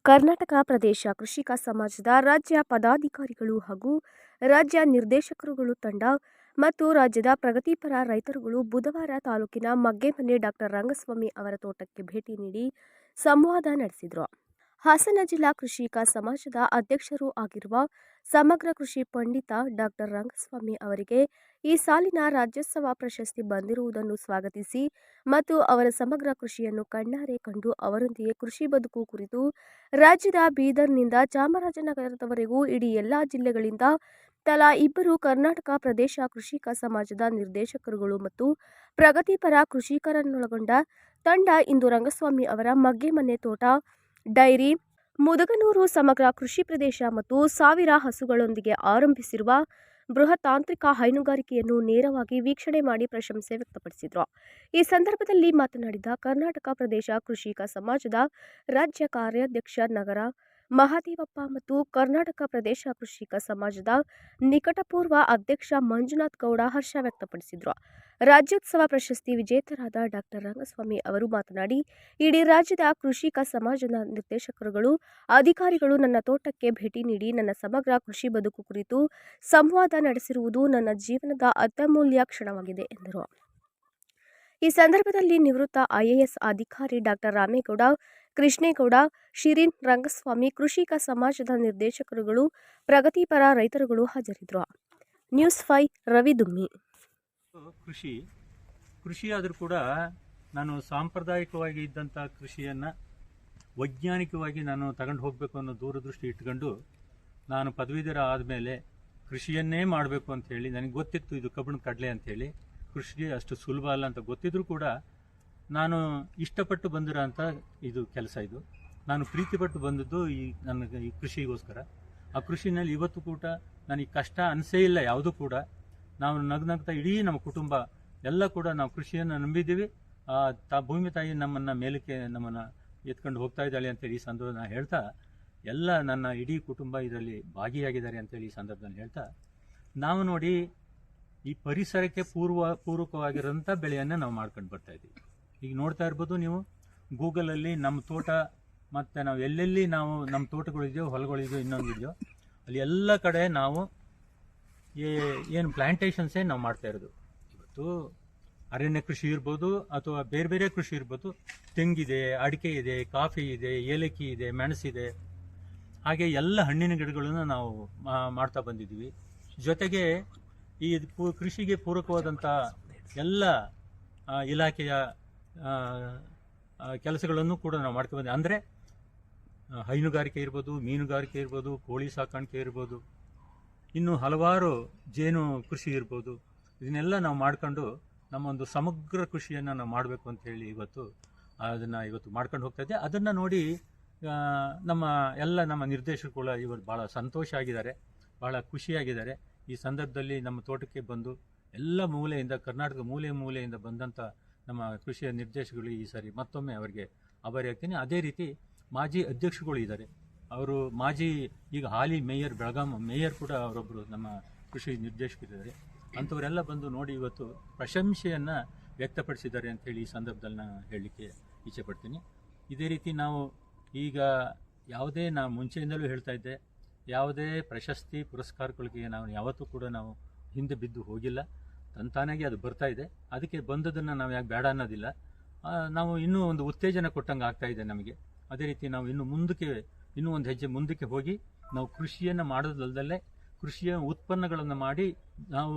ಕರ್ನಾಟಕ ಪ್ರದೇಶ ಕೃಷಿಕ ಸಮಾಜದ ರಾಜ್ಯ ಪದಾಧಿಕಾರಿಗಳು ಹಾಗೂ ರಾಜ್ಯ ನಿರ್ದೇಶಕರುಗಳು ತಂಡ ಮತ್ತು ರಾಜ್ಯದ ಪ್ರಗತಿಪರ ರೈತರುಗಳು ಬುಧವಾರ ತಾಲೂಕಿನ ಮಗ್ಗೇಮನೆ ಡಾಕ್ಟರ್ ರಂಗಸ್ವಾಮಿ ಅವರ ತೋಟಕ್ಕೆ ಭೇಟಿ ನೀಡಿ ಸಂವಾದ ನಡೆಸಿದರು. ಹಾಸನ ಜಿಲ್ಲಾ ಕೃಷಿಕ ಸಮಾಜದ ಅಧ್ಯಕ್ಷರೂ ಆಗಿರುವ ಸಮಗ್ರ ಕೃಷಿ ಪಂಡಿತ ಡಾಕ್ಟರ್ ರಂಗಸ್ವಾಮಿ ಅವರಿಗೆ ಈ ಸಾಲಿನ ರಾಜ್ಯೋತ್ಸವ ಪ್ರಶಸ್ತಿ ಬಂದಿರುವುದನ್ನು ಸ್ವಾಗತಿಸಿ ಮತ್ತು ಅವರ ಸಮಗ್ರ ಕೃಷಿಯನ್ನು ಕಣ್ಣಾರೆ ಕಂಡು ಅವರೊಂದಿಗೆ ಕೃಷಿ ಬದುಕು ಕುರಿತು ರಾಜ್ಯದ ಬೀದರ್ನಿಂದ ಚಾಮರಾಜನಗರದವರೆಗೂ ಇಡೀ ಎಲ್ಲಾ ಜಿಲ್ಲೆಗಳಿಂದ ತಲಾ ಇಬ್ಬರು ಕರ್ನಾಟಕ ಪ್ರದೇಶ ಕೃಷಿಕ ಸಮಾಜದ ನಿರ್ದೇಶಕರುಗಳು ಮತ್ತು ಪ್ರಗತಿಪರ ಕೃಷಿಕರನ್ನೊಳಗೊಂಡ ತಂಡ ಇಂದು ರಂಗಸ್ವಾಮಿ ಅವರ ಮಗ್ಗೇಮನೆ ತೋಟ, ಡೈರಿ, ಮುದಗನೂರು ಸಮಗ್ರ ಕೃಷಿ ಪ್ರದೇಶ ಮತ್ತು 1000 ಹಸುಗಳೊಂದಿಗೆ ಆರಂಭಿಸಿರುವ ಬೃಹತ್ ತಾಂತ್ರಿಕ ಹೈನುಗಾರಿಕೆಯನ್ನು ನೇರವಾಗಿ ವೀಕ್ಷಣೆ ಮಾಡಿ ಪ್ರಶಂಸೆ ವ್ಯಕ್ತಪಡಿಸಿದರು. ಈ ಸಂದರ್ಭದಲ್ಲಿ ಮಾತನಾಡಿದ ಕರ್ನಾಟಕ ಪ್ರದೇಶ ಕೃಷಿಕ ಸಮಾಜದ ರಾಜ್ಯ ಕಾರ್ಯಾಧ್ಯಕ್ಷ ನಗರ ಮಹಾದೇವಪ್ಪ ಮತ್ತು ಕರ್ನಾಟಕ ಪ್ರದೇಶ ಕೃಷಿಕ ಸಮಾಜದ ನಿಕಟಪೂರ್ವ ಅಧ್ಯಕ್ಷ ಮಂಜುನಾಥ್ ಗೌಡ ಹರ್ಷ ವ್ಯಕ್ತಪಡಿಸಿದರು. ರಾಜ್ಯೋತ್ಸವ ಪ್ರಶಸ್ತಿ ವಿಜೇತರಾದ ಡಾಕ್ಟರ್ ರಂಗಸ್ವಾಮಿ ಅವರು ಮಾತನಾಡಿ, ಇಡೀ ರಾಜ್ಯದ ಕೃಷಿಕ ಸಮಾಜದ ನಿರ್ದೇಶಕರುಗಳು, ಅಧಿಕಾರಿಗಳು ನನ್ನ ತೋಟಕ್ಕೆ ಭೇಟಿ ನೀಡಿ ನನ್ನ ಸಮಗ್ರ ಕೃಷಿ ಬದುಕು ಕುರಿತು ಸಂವಾದ ನಡೆಸಿರುವುದು ನನ್ನ ಜೀವನದ ಅತ್ಯಮೂಲ್ಯ ಕ್ಷಣವಾಗಿದೆ ಎಂದರು. ಈ ಸಂದರ್ಭದಲ್ಲಿ ನಿವೃತ್ತ IAS ಅಧಿಕಾರಿ ಡಾಕ್ಟರ್ ರಾಮೇಗೌಡ, ಕೃಷ್ಣೇಗೌಡ, ಶಿರೀನ್, ರಂಗಸ್ವಾಮಿ, ಕೃಷಿಕ ಸಮಾಜದ ನಿರ್ದೇಶಕರುಗಳು, ಪ್ರಗತಿಪರ ರೈತರುಗಳು ಹಾಜರಿದ್ದರು. ನ್ಯೂಸ್ 5 ರವಿ ದುಮ್ಮಿ. ಕೃಷಿ ಆದರೂ ಕೂಡ ನಾನು ಸಾಂಪ್ರದಾಯಿಕವಾಗಿ ಇದ್ದಂಥ ಕೃಷಿಯನ್ನು ವೈಜ್ಞಾನಿಕವಾಗಿ ನಾನು ತಗೊಂಡು ಹೋಗಬೇಕು ಅನ್ನೋ ದೂರದೃಷ್ಟಿ ಇಟ್ಕೊಂಡು ನಾನು ಪದವೀಧರ ಆದಮೇಲೆ ಕೃಷಿಯನ್ನೇ ಮಾಡಬೇಕು ಅಂಥೇಳಿ ನನಗೆ ಗೊತ್ತಿತ್ತು ಇದು ಕಬ್ಬಣ ಕಡಲೆ ಅಂಥೇಳಿ. ಕೃಷಿ ಅಷ್ಟು ಸುಲಭ ಅಲ್ಲ ಅಂತ ಗೊತ್ತಿದ್ರೂ ಕೂಡ ನಾನು ಇಷ್ಟಪಟ್ಟು ಬಂದಿರೋ ಅಂಥ ಇದು ಕೆಲಸ ಇದು. ನಾನು ಪ್ರೀತಿಪಟ್ಟು ಬಂದದ್ದು ನನಗೆ ಈ ಕೃಷಿಗೋಸ್ಕರ. ಆ ಕೃಷಿನಲ್ಲಿ ಇವತ್ತು ಕೂಡ ನನಗೆ ಕಷ್ಟ ಅನಿಸೇ ಇಲ್ಲ ಯಾವುದೂ ಕೂಡ. ನಾವು ನಗ್ನಗ್ತಾ ಇಡೀ ನಮ್ಮ ಕುಟುಂಬ ಎಲ್ಲ ಕೂಡ ನಾವು ಕೃಷಿಯನ್ನು ನಂಬಿದ್ದೀವಿ. ಭೂಮಿ ತಾಯಿ ನಮ್ಮನ್ನು ಮೇಲಕ್ಕೆ ನಮ್ಮನ್ನು ಎತ್ಕೊಂಡು ಹೋಗ್ತಾ ಇದ್ದಾಳೆ ಅಂತೇಳಿ ಈ ಸಂದರ್ಭದಲ್ಲಿ ಹೇಳ್ತಾ, ಎಲ್ಲ ನನ್ನ ಇಡೀ ಕುಟುಂಬ ಇದರಲ್ಲಿ ಭಾಗಿಯಾಗಿದ್ದಾರೆ ಅಂತೇಳಿ ಈ ಸಂದರ್ಭದಲ್ಲಿ ಹೇಳ್ತಾ, ನಾವು ನೋಡಿ ಈ ಪರಿಸರಕ್ಕೆ ಪೂರಕವಾಗಿರೋಂಥ ಬೆಳೆಯನ್ನು ನಾವು ಮಾಡ್ಕೊಂಡು ಬರ್ತಾ ಇದ್ದೀವಿ. ಈಗ ನೋಡ್ತಾ ಇರ್ಬೋದು ನೀವು ಗೂಗಲಲ್ಲಿ ನಮ್ಮ ತೋಟ ಮತ್ತು ನಾವು ಎಲ್ಲೆಲ್ಲಿ ನಾವು ನಮ್ಮ ತೋಟಗಳಿದೆಯೋ, ಹೊಲಗಳಿದೆಯೋ, ಇನ್ನೊಂದು ಇದೆಯೋ ಅಲ್ಲಿ ಎಲ್ಲ ಕಡೆ ನಾವು ಏನು ಪ್ಲ್ಯಾಂಟೇಷನ್ಸೇ ನಾವು ಮಾಡ್ತಾ ಇರೋದು. ಇವತ್ತು ಅರಣ್ಯ ಕೃಷಿ ಇರ್ಬೋದು ಅಥವಾ ಬೇರೆ ಬೇರೆ ಕೃಷಿ ಇರ್ಬೋದು. ತೆಂಗಿದೆ, ಅಡಿಕೆ ಇದೆ, ಕಾಫಿ ಇದೆ, ಏಲಕ್ಕಿ ಇದೆ, ಮೆಣಸಿದೆ, ಹಾಗೆ ಎಲ್ಲ ಹಣ್ಣಿನ ಗಿಡಗಳನ್ನು ನಾವು ಮಾಡ್ತಾ ಬಂದಿದ್ದೀವಿ. ಜೊತೆಗೆ ಈ ಕೃಷಿಗೆ ಪೂರಕವಾದಂಥ ಎಲ್ಲ ಇಲಾಖೆಯ ಕೆಲಸಗಳನ್ನು ಕೂಡ ನಾವು ಮಾಡ್ತಾ ಬಂದಿದ್ದೀವಿ. ಅಂದರೆ ಹೈನುಗಾರಿಕೆ ಇರ್ಬೋದು, ಮೀನುಗಾರಿಕೆ ಇರ್ಬೋದು, ಕೋಳಿ ಸಾಕಾಣಿಕೆ ಇರ್ಬೋದು, ಇನ್ನು ಹಲವಾರು ಜೇನು ಕೃಷಿ ಇರ್ಬೋದು. ಇದನ್ನೆಲ್ಲ ನಾವು ಮಾಡ್ಕೊಂಡು ನಮ್ಮೊಂದು ಸಮಗ್ರ ಕೃಷಿಯನ್ನು ನಾವು ಮಾಡಬೇಕು ಅಂಥೇಳಿ ಅದನ್ನು ಇವತ್ತು ಮಾಡ್ಕೊಂಡು ಹೋಗ್ತಾ ಇದ್ದೆ. ಅದನ್ನು ನೋಡಿ ನಮ್ಮ ನಿರ್ದೇಶಕರು ಇವತ್ತು ಭಾಳ ಸಂತೋಷ ಆಗಿದ್ದಾರೆ, ಭಾಳ ಖುಷಿಯಾಗಿದ್ದಾರೆ. ಈ ಸಂದರ್ಭದಲ್ಲಿ ನಮ್ಮ ತೋಟಕ್ಕೆ ಬಂದು ಎಲ್ಲ ಮೂಲೆಯಿಂದ, ಕರ್ನಾಟಕ ಮೂಲೆಯಿಂದ ಬಂದಂಥ ನಮ್ಮ ಕೃಷಿಯ ನಿರ್ದೇಶಕರು ಈ ಸಾರಿ ಮತ್ತೊಮ್ಮೆ ಅವರಿಗೆ ಆಭಾರಿ ಆಗ್ತೀನಿ. ಅದೇ ರೀತಿ ಮಾಜಿ ಅಧ್ಯಕ್ಷರುಗಳು ಇದ್ದಾರೆ, ಅವರು ಈಗ ಹಾಲಿ ಮೇಯರ್, ಬೆಳಗಾಂ ಮೇಯರ್ ಕೂಡ ಅವರೊಬ್ಬರು ನಮ್ಮ ಕೃಷಿ ನಿರ್ದೇಶಕರಿದ್ದಾರೆ. ಅಂಥವರೆಲ್ಲ ಬಂದು ನೋಡಿ ಇವತ್ತು ಪ್ರಶಂಸೆಯನ್ನು ವ್ಯಕ್ತಪಡಿಸಿದ್ದಾರೆ ಅಂಥೇಳಿ ಈ ಸಂದರ್ಭದಲ್ಲಿ ನಾನು ಹೇಳಲಿಕ್ಕೆ ಇಚ್ಛೆ ಪಡ್ತೀನಿ. ಇದೇ ರೀತಿ ನಾವು ಈಗ ನಾನು ಮುಂಚೆಯಿಂದಲೂ ಹೇಳ್ತಾ ಇದ್ದೆ, ಯಾವುದೇ ಪ್ರಶಸ್ತಿ ಪುರಸ್ಕಾರಗಳಿಗೆ ನಾವು ಯಾವತ್ತೂ ಕೂಡ ನಾವು ಹಿಂದೆ ಬಿದ್ದು ಹೋಗಿಲ್ಲ. ತಂತಾನಾಗಿ ಅದು ಬರ್ತಾ ಇದೆ. ಅದಕ್ಕೆ ಬಂದದನ್ನು ನಾವು ಯಾಕೆ ಬೇಡ ಅನ್ನೋದಿಲ್ಲ. ನಾವು ಇನ್ನೂ ಒಂದು ಉತ್ತೇಜನ ಕೊಟ್ಟಂಗೆ ಆಗ್ತಾ ಇದೆ ನಮಗೆ. ಅದೇ ರೀತಿ ನಾವು ಇನ್ನೂ ಒಂದು ಹೆಜ್ಜೆ ಮುಂದಕ್ಕೆ ಹೋಗಿ ನಾವು ಕೃಷಿಯನ್ನು ಮಾಡೋದಲ್ಲದಲ್ಲೇ ಕೃಷಿಯ ಉತ್ಪನ್ನಗಳನ್ನು ಮಾಡಿ ನಾವು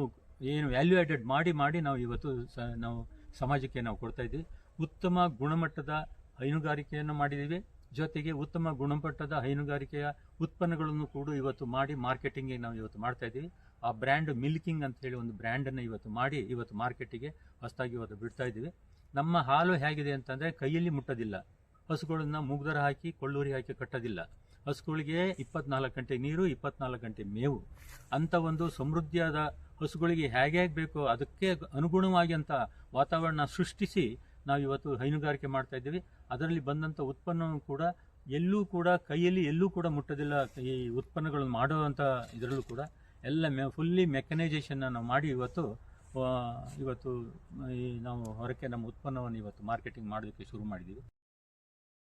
ಏನು ವ್ಯಾಲ್ಯೂ ಆ್ಯಡೆಡ್ ಮಾಡಿ ನಾವು ಇವತ್ತು ನಾವು ಸಮಾಜಕ್ಕೆ ನಾವು ಕೊಡ್ತಾ ಇದ್ದೀವಿ. ಉತ್ತಮ ಗುಣಮಟ್ಟದ ಹೈನುಗಾರಿಕೆಯನ್ನು ಮಾಡಿದ್ದೀವಿ. ಜೊತೆಗೆ ಉತ್ತಮ ಗುಣಮಟ್ಟದ ಹೈನುಗಾರಿಕೆಯ ಉತ್ಪನ್ನಗಳನ್ನು ಕೂಡ ಇವತ್ತು ಮಾಡಿ ಮಾರ್ಕೆಟಿಂಗ್ಗೆ ನಾವು ಇವತ್ತು ಮಾಡ್ತಾ ಇದ್ದೀವಿ. ಆ ಬ್ರ್ಯಾಂಡ್ ಮಿಲ್ಕಿಂಗ್ ಅಂತ ಹೇಳಿ ಒಂದು ಬ್ರ್ಯಾಂಡನ್ನು ಇವತ್ತು ಮಾಡಿ ಇವತ್ತು ಮಾರ್ಕೆಟಿಗೆ ಹೊಸದಾಗಿ ಇವತ್ತು ಬಿಡ್ತಾ ಇದ್ದೀವಿ. ನಮ್ಮ ಹಾಲು ಹೇಗಿದೆ ಅಂತಂದರೆ ಕೈಯಲ್ಲಿ ಮುಟ್ಟೋದಿಲ್ಲ. ಹಸುಗಳನ್ನು ಮುಗ್ದರ ಹಾಕಿ ಕೊಳ್ಳೂರಿ ಹಾಕಿ ಕಟ್ಟೋದಿಲ್ಲ. ಹಸುಗಳಿಗೆ 24 ಗಂಟೆ ನೀರು, 24 ಗಂಟೆ ಮೇವು. ಅಂಥ ಒಂದು ಸಮೃದ್ಧಿಯಾದ ಹಸುಗಳಿಗೆ ಹೇಗೆ ಬೇಕೋ ಅದಕ್ಕೆ ಅನುಗುಣವಾಗಿ ಅಂತ ವಾತಾವರಣ ಸೃಷ್ಟಿಸಿ ನಾವು ಇವತ್ತು ಹೈನುಗಾರಿಕೆ ಮಾಡ್ತಾ ಇದ್ದೀವಿ. ಅದರಲ್ಲಿ ಬಂದಂಥ ಉತ್ಪನ್ನವನ್ನು ಕೂಡ ಕೈಯಲ್ಲಿ ಎಲ್ಲೂ ಕೂಡ ಮುಟ್ಟೋದಿಲ್ಲ. ಈ ಉತ್ಪನ್ನಗಳನ್ನು ಮಾಡುವಂಥ ಇದರಲ್ಲೂ ಕೂಡ ಎಲ್ಲ ಫುಲ್ಲಿ ಮೆಕನೈಜೇಷನ್ನ ನಾವು ಮಾಡಿ ಇವತ್ತು ನಾವು ಹೊರಕ್ಕೆ ನಮ್ಮ ಉತ್ಪನ್ನವನ್ನು ಇವತ್ತು ಮಾರ್ಕೆಟಿಂಗ್ ಮಾಡೋದಕ್ಕೆ ಶುರು ಮಾಡಿದ್ದೀವಿ.